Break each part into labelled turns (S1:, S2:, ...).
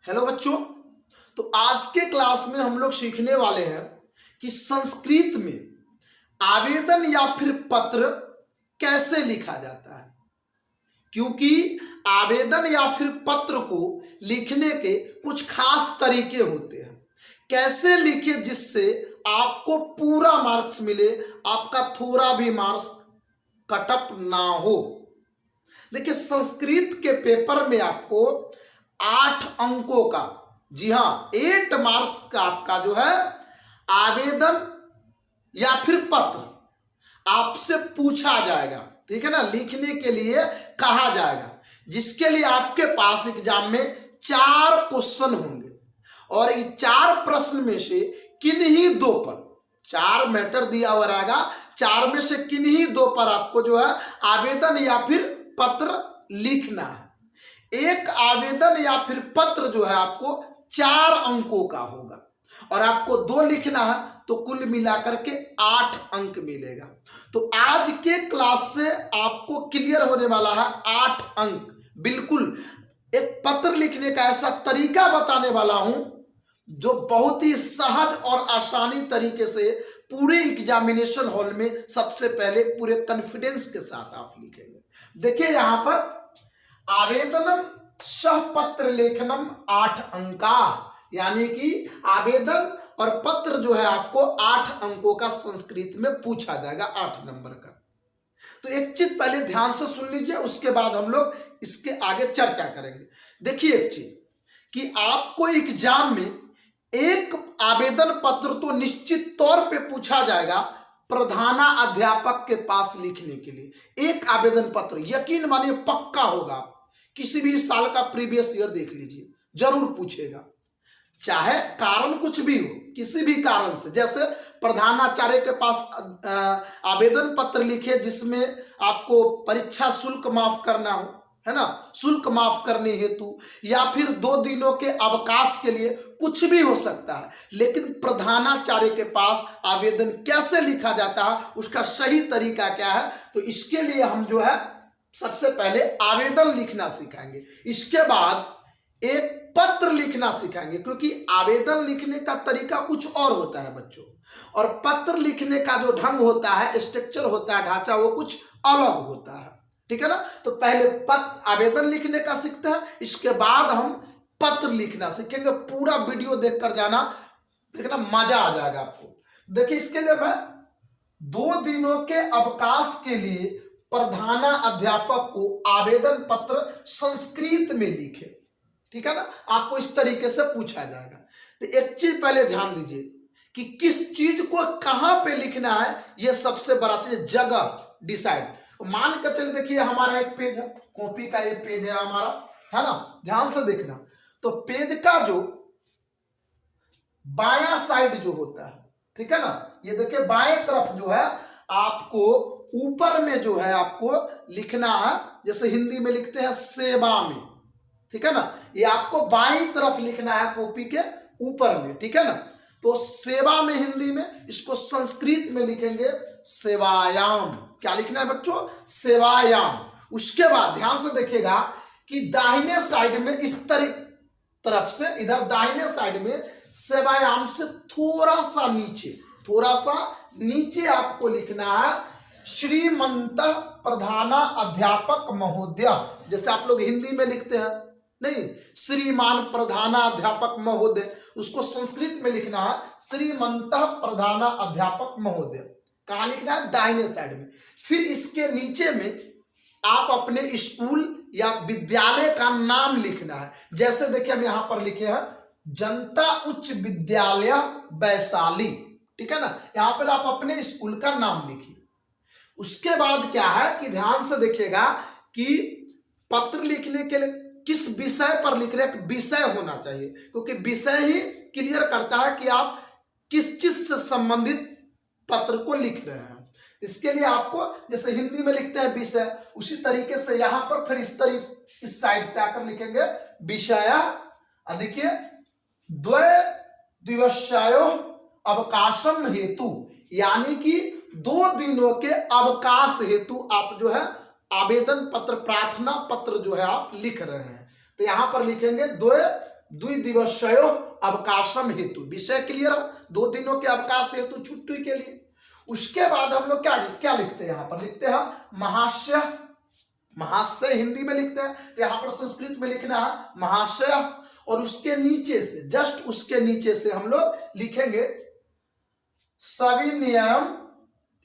S1: Hello बच्चों। तो आज के क्लास में हम लोग सीखने वाले हैं कि संस्कृत में आवेदन या फिर पत्र कैसे लिखा जाता है। क्योंकि आवेदन या फिर पत्र को लिखने के कुछ खास तरीके होते हैं। कैसे लिखे जिससे आपको पूरा मार्क्स मिले, आपका थोड़ा भी मार्क्स कटअप ना हो। देखिए, संस्कृत के पेपर में आपको 8 अंकों का, जी हाँ 8 मार्क्स का आपका जो है आवेदन या फिर पत्र आपसे पूछा जाएगा, ठीक है ना, लिखने के लिए कहा जाएगा, जिसके लिए आपके पास एग्जाम में 4 क्वेश्चन होंगे और इस 4 प्रश्न में से किन्हीं 2 पर, 4 मैटर दिया हुआ रहेगा, 4 में से किन्हीं 2 पर आपको जो है आवेदन या फिर पत्र लिखना है। एक आवेदन या फिर पत्र जो है आपको 4 अंकों का होगा और आपको 2 लिखना है तो कुल मिलाकर के 8 अंक मिलेगा। तो आज के क्लास से आपको क्लियर होने वाला है 8 अंक। बिल्कुल एक पत्र लिखने का ऐसा तरीका बताने वाला हूं जो बहुत ही सहज और आसानी तरीके से पूरे एग्जामिनेशन हॉल में सबसे पहले पूरे कॉन्फिडेंस के साथ आप लिखेंगे। देखिए यहां पर आवेदनम सह पत्र लेखनम 8 अंका, यानी कि आवेदन और पत्र जो है आपको 8 अंकों का संस्कृत में पूछा जाएगा, 8 नंबर का। तो एक चीज पहले ध्यान से सुन लीजिए, उसके बाद हम लोग इसके आगे चर्चा करेंगे। देखिए एक चीज कि आपको एग्जाम में एक आवेदन पत्र तो निश्चित तौर पे पूछा जाएगा प्रधानाध्यापक के पास लिखने के लिए। एक आवेदन पत्र यकीन मानिए पक्का होगा, किसी भी साल का प्रीवियस ईयर देख लीजिए, जरूर पूछेगा, चाहे कारण कुछ भी हो, किसी भी कारण से। जैसे प्रधानाचार्य के पास आवेदन पत्र लिखे जिसमें आपको परीक्षा शुल्क माफ करना हो, है ना, शुल्क माफ करने हेतु, या फिर 2 दिनों के अवकाश के लिए, कुछ भी हो सकता है। लेकिन प्रधानाचार्य के पास आवेदन कैसे लिखा जाता है, उसका सही तरीका क्या है, तो इसके लिए हम जो है सबसे पहले आवेदन लिखना सिखाएंगे, इसके बाद एक पत्र लिखना सिखाएंगे। क्योंकि आवेदन लिखने का तरीका कुछ और होता है बच्चों, और पत्र लिखने का जो ढंग होता है, स्ट्रक्चर होता है, ढांचा, वो कुछ अलग होता है, ठीक है ना। तो पहले आवेदन लिखने का सीखते हैं, इसके बाद हम पत्र लिखना सीखेंगे। पूरा वीडियो देखकर जाना, देखना मजा आ जाएगा आपको। देखिए इसके लिए मैं 2 दिनों के अवकाश के लिए प्रधानाध्यापक को आवेदन पत्र संस्कृत में लिखे, ठीक है ना, आपको इस तरीके से पूछा जाएगा। तो एक चीज पहले ध्यान दीजिए कि किस चीज को कहां पे लिखना है, यह सबसे बड़ा चीज, जगह डिसाइड। मान कर चलिए, देखिए हमारा एक पेज है, कॉपी का एक पेज है हमारा, है ना, ध्यान से देखना। तो पेज का जो बायां साइड जो होता है, ठीक है ना, ये देखिए बाएं तरफ जो है आपको ऊपर में जो है आपको लिखना है, जैसे हिंदी में लिखते हैं सेवा में, ठीक है ना, ये आपको बाईं तरफ लिखना है कॉपी के ऊपर में, ठीक है ना। तो सेवा में हिंदी में, इसको संस्कृत में लिखेंगे सेवायाम। क्या लिखना है बच्चों? सेवायाम। उसके बाद ध्यान से देखिएगा कि दाहिने साइड में इस तरफ से, इधर दाहिने साइड में सेवायाम से थोड़ा सा नीचे आपको लिखना है श्रीमंत प्रधानाध्यापक महोदय। जैसे आप लोग हिंदी में लिखते हैं, नहीं, श्रीमान प्रधानाध्यापक महोदय, उसको संस्कृत में लिखना है श्रीमंत प्रधानाध्यापक महोदय। कहां लिखना है? दाहिने साइड में। फिर इसके नीचे में आप अपने स्कूल या विद्यालय का नाम लिखना है। जैसे देखिए हम यहां पर लिखे हैं जनता उच्च विद्यालय वैशाली, ठीक है ना, यहां पर आप अपने स्कूल का नाम लिखिए। उसके बाद क्या है कि ध्यान से देखिएगा कि पत्र लिखने के लिए किस विषय पर लिख रहे हैं, विषय होना चाहिए, क्योंकि विषय ही क्लियर करता है कि आप किस चीज से संबंधित पत्र को लिख रहे हैं। इसके लिए आपको जैसे हिंदी में लिखते हैं विषय, उसी तरीके से यहां पर फिर इस साइड से आकर लिखेंगे विषय। देखिए 2 दिवसायो अवकाशम हेतु, यानी कि 2 दिनों के अवकाश हेतु आप जो है आवेदन पत्र, प्रार्थना पत्र जो है आप लिख रहे हैं। तो यहां पर लिखेंगे 2 द्विदिवसयो अवकाशम हेतु, विषय क्लियर है, 2 दिनों के अवकाश हेतु छुट्टी के लिए। उसके बाद हम लोग क्या क्या लिखते हैं, यहाँ पर लिखते हैं महाशय, महाशय हिंदी में लिखते हैं, तो यहाँ पर संस्कृत में लिखना है महाशय, और उसके नीचे से, जस्ट उसके नीचे से हम लोग लिखेंगे सविनयम,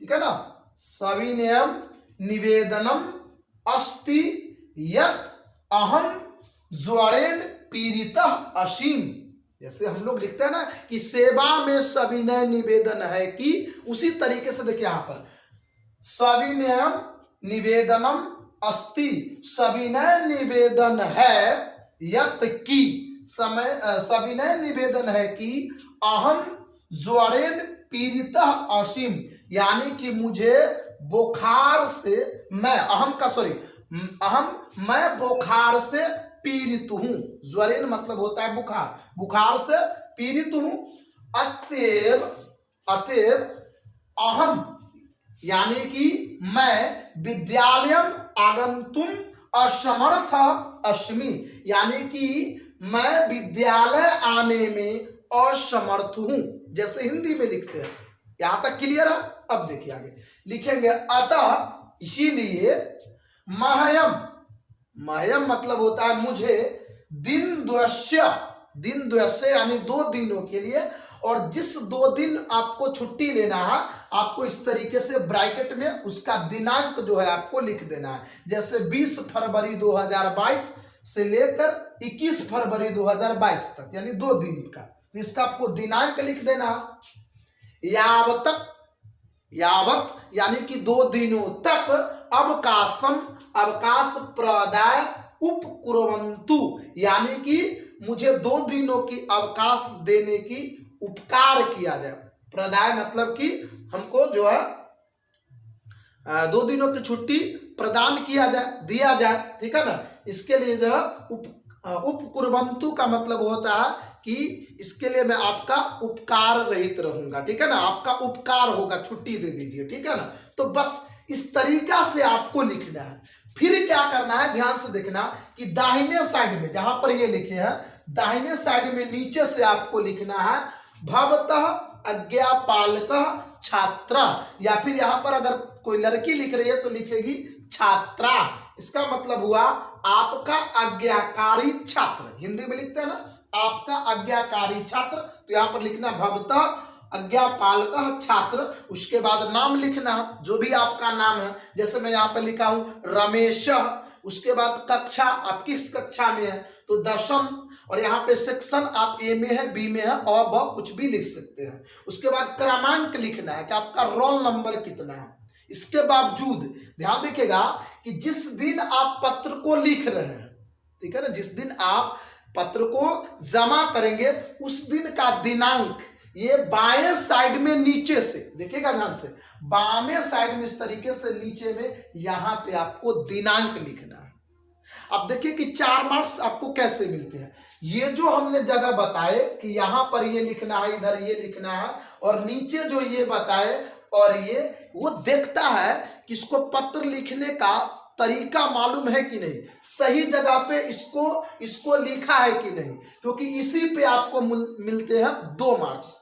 S1: ठीक है ना, सविनयम निवेदनम अस्ति यत् अहम ज्वरेण पीड़ितः असीम। जैसे हम लोग लिखते हैं ना कि सेवा में सविनय निवेदन है कि, उसी तरीके से देखिए यहाँ पर सविनयम निवेदनम अस्ति, सविनय निवेदन है यत् की, सविनय निवेदन है कि अहम ज्वरेण पीड़ितः असीम, यानी कि मुझे बुखार से, मैं बुखार से पीड़ित हूं। ज्वरेन मतलब होता है बुखार, बुखार से पीड़ित हूं। अतएव अहम यानी कि मैं विद्यालयम आगंतुम असमर्थ अस्मि, यानी कि मैं विद्यालय आने में असमर्थ हूं, जैसे हिंदी में लिखते हैं। यहां तक क्लियर है। अब देखिए आगे लिखेंगे अतः इसीलिए मह्यम, मह्यम मतलब होता है मुझे, दिन द्वस्य यानी 2 दिनों के लिए, और जिस 2 दिन आपको छुट्टी लेना है आपको इस तरीके से ब्रैकेट में उसका दिनांक जो है आपको लिख देना है। जैसे 20 फरवरी 2022 से लेकर 21 फरवरी 2022 तक, यानी 2 दिन का, तो इसका आपको दिनांक लिख देना है। यावत यानी कि 2 दिनों तक अवकाश प्रदाय उपकुर्वन्तु, यानी कि मुझे 2 दिनों की अवकाश देने की उपकार किया जाए। प्रदाय मतलब कि हमको जो है 2 दिनों की छुट्टी प्रदान किया जाए, दिया जाए, ठीक है ना। इसके लिए जो है उपकुर्वन्तु का मतलब होता है कि इसके लिए मैं आपका उपकार रहित रहूंगा, ठीक है ना, आपका उपकार होगा, छुट्टी दे दीजिए, ठीक है ना। तो बस इस तरीका से आपको लिखना है। फिर क्या करना है, ध्यान से देखना कि दाहिने साइड में जहां पर ये लिखे हैं, दाहिने साइड में नीचे से आपको लिखना है भवतः अज्ञापालकः छात्रा, या फिर यहां पर अगर कोई लड़की लिख रही है तो लिखेगी छात्रा। इसका मतलब हुआ आपका आज्ञाकारी छात्र, हिंदी में लिखते हैं ना आपका आज्ञाकारी छात्र, तो यहां पर लिखना भवतः आज्ञापालकः छात्र। उसके बाद नाम लिखना जो भी आपका नाम है, जैसे मैं यहाँ पे लिखा हूं रमेश। उसके बाद कक्षा, आप किस कक्षा में है तो 10वीं, और यहाँ पे सेक्शन आप ए में है, बी में है, और ब कुछ भी लिख सकते हैं। उसके बाद क्रमांक लिखना है कि आपका रोल नंबर कितना है। इसके बावजूद ध्यान देखिएगा कि जिस दिन आप पत्र को लिख रहे हैं, ठीक है ना, जिस दिन आप पत्र को जमा करेंगे उस दिन का दिनांक ये बाएं साइड में नीचे से देखिएगा, ध्यान से बाएं साइड में इस तरीके से नीचे में यहां पे आपको दिनांक लिखना है। अब देखिए कि 4 मार्क्स आपको कैसे मिलते हैं। ये जो हमने जगह बताए कि यहां पर ये लिखना है, इधर ये लिखना है, और नीचे जो ये बताए, और ये वो देखता है कि इसको पत्र लिखने का तरीका मालूम है कि नहीं, सही जगह पे इसको लिखा है कि नहीं, क्योंकि इसी पे आपको मिलते हैं 2 मार्क्स।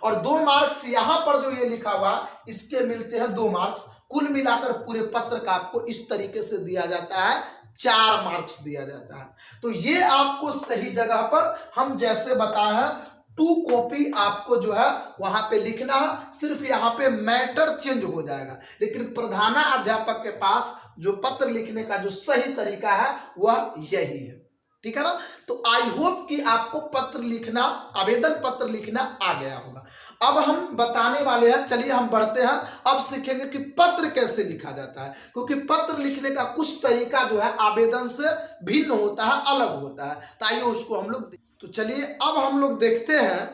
S1: और 2 मार्क्स यहां पर जो ये लिखा हुआ इसके मिलते हैं 2 मार्क्स। कुल मिलाकर पूरे पत्र का आपको इस तरीके से दिया जाता है, 4 मार्क्स दिया जाता है। तो ये आपको सही जगह पर हम जैसे बताए हैं 2 कॉपी आपको जो है वहां पे लिखना है, सिर्फ यहाँ पे मैटर चेंज हो जाएगा, लेकिन प्रधानाध्यापक के पास जो पत्र लिखने का जो सही तरीका है वह यही है, ठीक है ना। तो आई होप कि आपको पत्र लिखना, आवेदन पत्र लिखना आ गया होगा। अब हम बताने वाले हैं, चलिए हम बढ़ते हैं, अब सीखेंगे कि पत्र कैसे लिखा जाता है, क्योंकि पत्र लिखने का कुछ तरीका जो है आवेदन से भिन्न होता है, अलग होता है। तो आइए उसको हम लोग, तो चलिए अब हम लोग देखते हैं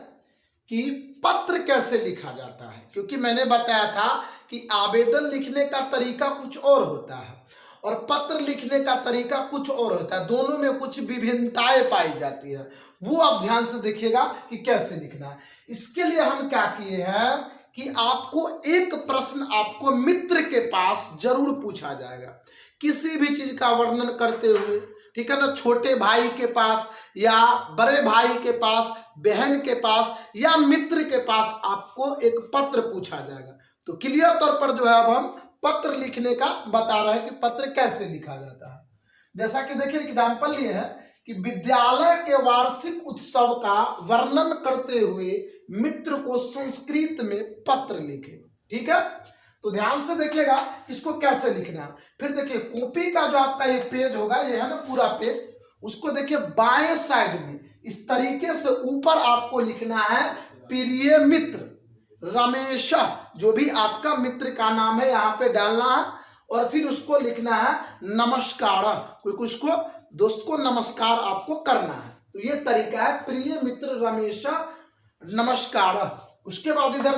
S1: कि पत्र कैसे लिखा जाता है। क्योंकि मैंने बताया था कि आवेदन लिखने का तरीका कुछ और होता है और पत्र लिखने का तरीका कुछ और होता है, दोनों में कुछ विभिन्नताएं पाई जाती है। वो आप ध्यान से देखिएगा कि कैसे लिखना है। इसके लिए हम क्या किए हैं कि आपको एक प्रश्न आपको मित्र के पास जरूर पूछा जाएगा, किसी भी चीज का वर्णन करते हुए, ठीक है ना, छोटे भाई के पास या बड़े भाई के पास, बहन के पास या मित्र के पास आपको एक पत्र पूछा जाएगा। तो क्लियर तौर पर जो है अब हम पत्र लिखने का बता रहे हैं कि पत्र कैसे लिखा जाता है। जैसा कि देखिए एग्जाम्पल ये है कि विद्यालय के वार्षिक उत्सव का वर्णन करते हुए मित्र को संस्कृत में पत्र लिखे। ठीक है, तो ध्यान से देखिएगा इसको कैसे लिखना है। फिर देखिए कॉपी का जो आपका ये पेज होगा, ये है ना पूरा पेज, उसको देखिए बाएं साइड में इस तरीके से ऊपर आपको लिखना है प्रिय मित्र रमेश, जो भी आपका मित्र का नाम है यहाँ पे डालना है और फिर उसको लिखना है नमस्कार, क्योंकि उसको दोस्त को नमस्कार आपको करना है। तो ये तरीका है प्रिय मित्र रमेश नमस्कार। उसके बाद इधर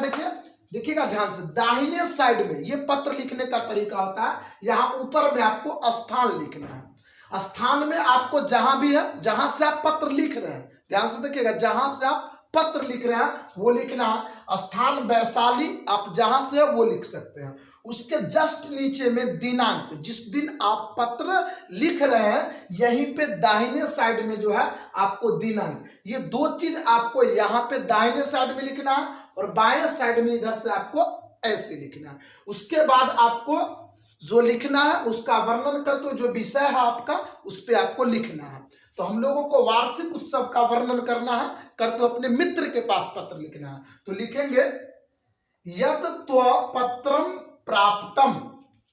S1: देखिएगा ध्यान से, दाहिने साइड में ये पत्र लिखने का तरीका होता है। यहाँ ऊपर में आपको स्थान लिखना है। स्थान में आपको जहां भी है, जहां से आप पत्र लिख रहे हैं, ध्यान से देखिएगा, जहां से आप पत्र लिख रहे हैं वो लिखना है। स्थान वैशाली, आप जहां से है वो लिख सकते हैं। उसके जस्ट नीचे में दिनांक, जिस दिन आप पत्र लिख रहे हैं यहीं पे दाहिने साइड में जो है आपको दिनांक, ये दो चीज आपको यहाँ पे दाहिने साइड में लिखना है और बाएं साइड में इधर से आपको ऐसे लिखना है। उसके बाद आपको जो लिखना है उसका वर्णन करते हुए जो विषय है आपका उस पर आपको लिखना है। तो हम लोगों को वार्षिक उत्सव का वर्णन करना है, करते अपने मित्र के पास पत्र लिखना है। तो लिखेंगे यद त्व पत्रम प्राप्तम,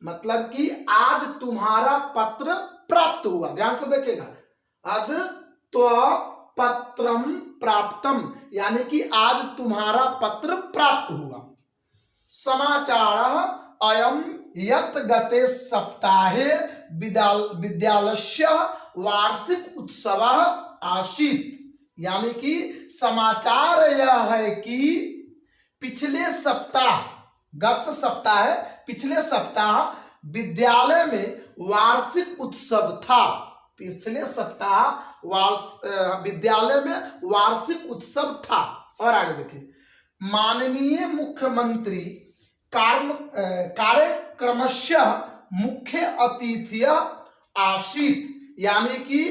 S1: मतलब कि आज तुम्हारा पत्र प्राप्त हुआ। ध्यान से देखिएगा, अद त्व पत्रम प्राप्तम, यानी कि आज तुम्हारा पत्र प्राप्त हुआ। समाचार अयम यत गते सप्ताहे विद्यालयस्य वार्षिक उत्सव आसीत्, यानी कि समाचार यह है कि पिछले सप्ताह, गत सप्ताह है, पिछले सप्ताह विद्यालय में वार्षिक उत्सव था। पिछले सप्ताह विद्यालय में वार्षिक उत्सव था। और आगे देखिए, माननीय मुख्यमंत्री कार्यक्रमस्य मुख्य अतिथि आसीत्, यानी कि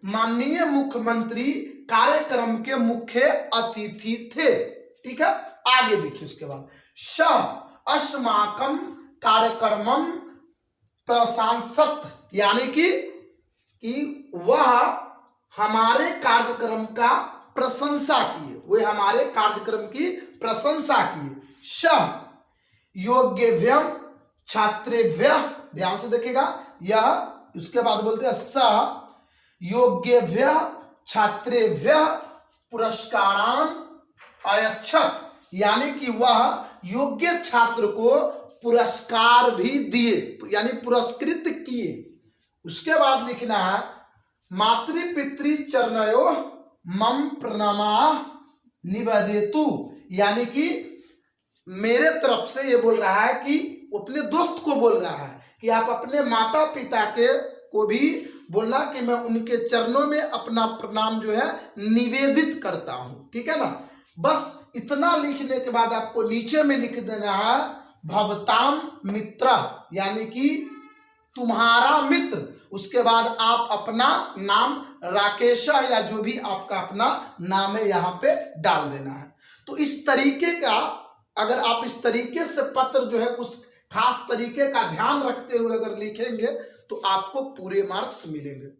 S1: माननीय मुख्यमंत्री कार्यक्रम के मुख्य अतिथि थे। ठीक है, आगे देखिए उसके बाद, स अस्माकं कार्यक्रमं प्रशंसत, यानी कि वह हमारे कार्यक्रम का प्रशंसा किए, वे हमारे कार्यक्रम की प्रशंसा किए। स योग्यव्यम छात्रेभ्य, ध्यान से देखिएगा, यह उसके बाद बोलते हैं स योग्यव्य छात्रेभ्य पुरस्कारान अयच्छत, यानी कि वह योग्य छात्र को पुरस्कार भी दिए, यानी पुरस्कृत किए। उसके बाद लिखना है मातृपितृ चरणयो मम प्रणमा निवेदेतु, यानी कि मेरे तरफ से ये बोल रहा है कि अपने दोस्त को बोल रहा है कि आप अपने माता पिता के को भी बोलना कि मैं उनके चरणों में अपना प्रणाम जो है निवेदित करता हूं। ठीक है ना, बस इतना लिखने के बाद आपको नीचे में लिख देना है भवताम मित्र, यानी कि तुम्हारा मित्र। उसके बाद आप अपना नाम राकेश या जो भी आपका अपना नाम है यहाँ पे डाल देना है। तो इस तरीके का, अगर आप इस तरीके से पत्र जो है उस खास तरीके का ध्यान रखते हुए अगर लिखेंगे तो आपको पूरे मार्क्स मिलेंगे।